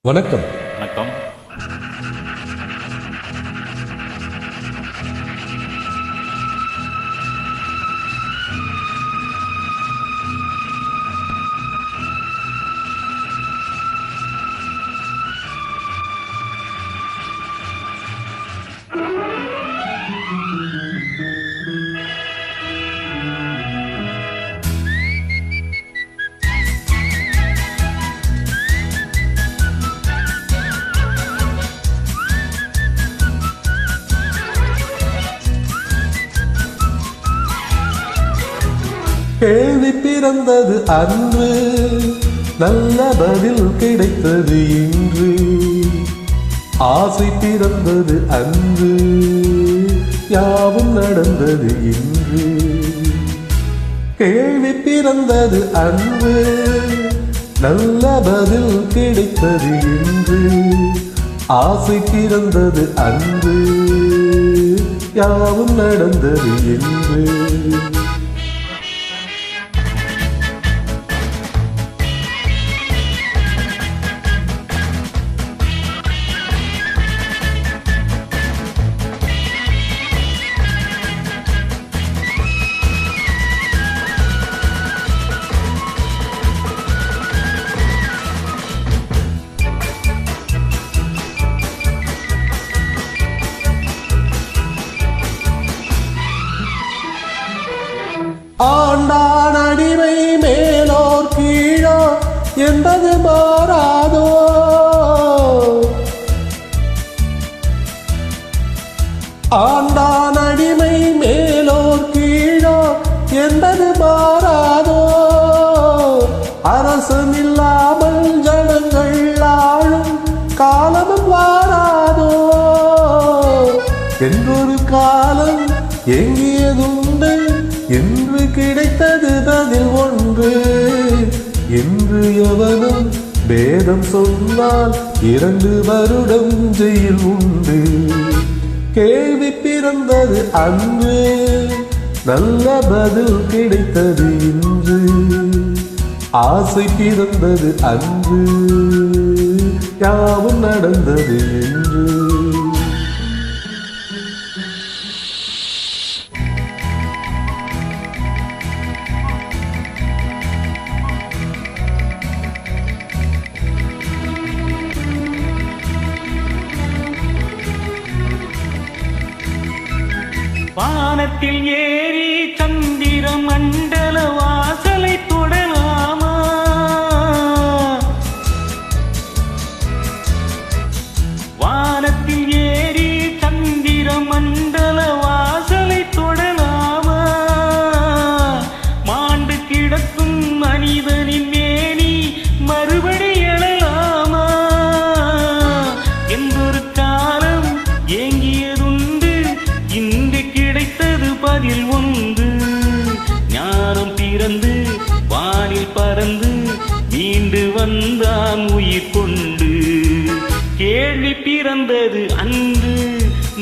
வணக்கம். வணக்கம். கேள்வி பிறந்தது அன்று, நல்ல பதில் கிடைத்தது இன்று. ஆசை பிறந்தது அன்று, யாவும் நடந்தது இன்று. கேள்வி பிறந்தது அன்று, நல்ல பதில் கிடைத்தது இன்று. ஆசை பிறந்தது அன்று, யாவும் நடந்தது இன்று. ஆண்டான் அடிமை மேலோர் கீழோ என்பது மாறாதோ. ஆண்டான் அடிமை மேலோர் கீழோ என்பது மாறாதோ. அரசன் இல்லாமல் ஜனங்கள் ஆளும் காலமும் வாராதோ. என்றொரு காலம் எங்கியதுண்டு, என்று கிடைத்தது பதில் ஒன்று. என்று எவனும் பேதம் சொன்னால் 2 வருடம் ஜெயில் உண்டு. கேள்வி பிறந்தது அன்று, நல்ல பதில் கிடைத்தது இன்று. ஆசை பிறந்தது அன்று, யாவும் நடந்தது இன்று. வானத்தில் ஏறி சந்திர மண்டல வாசலை தொடலாமா? வானத்தில் ஏறி சந்திர மண்டல வாசலை தொடலாமா? மாண்டு கிடக்கும் மனிதனின் மேனி மறுபடி எழலாமா? என்றொரு காலம் ஏங்கியதுண்டு, இன்று கிடைத்தது பதில் ஒன்று. ஞானம் பிறந்து வானில் பறந்து மீண்டு வந்தான் உயிர் கொண்டு. கேள்வி பிறந்தது அன்று,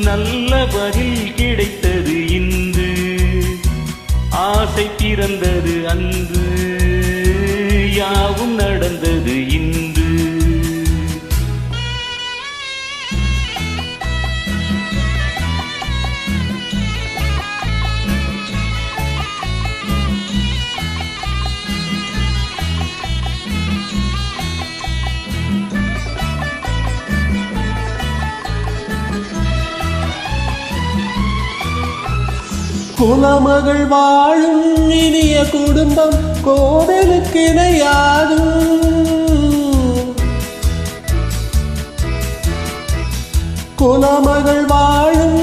நல்ல பதில் கிடைத்தது இன்று. ஆசை பிறந்தது அன்று, யாவும் நடந்தது இன்று. குலமகள் வாழும் இனிய குடும்பம் கோவிலுக்கு இணையாகும். குலமகள் வாழும்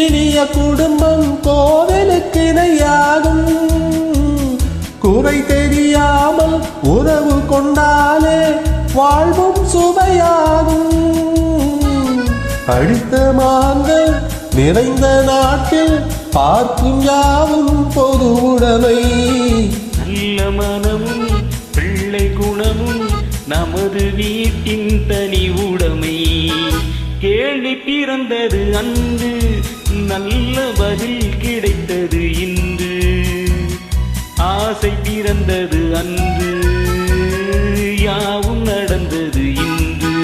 இனிய குடும்பம் கோவிலுக்கு இணையாகும். குறை தெரியாமல் உறவு கொண்டாலே வாழ்வும் சுவையாகும். அடித்த மாங்கள் நிறைந்த நாட்டில் பார்க்கும் யாவும் பொது உடைமை. நல்ல மனமும் பிள்ளை குணமும் நமது வீட்டின் தனி உடைமை. கேள்வி பிறந்தது அன்று, நல்ல பதில் கிடைத்தது இன்று. ஆசை பிறந்தது அன்று, யாவும் நடந்தது இன்று.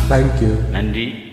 தேங்க்யூ. நன்றி.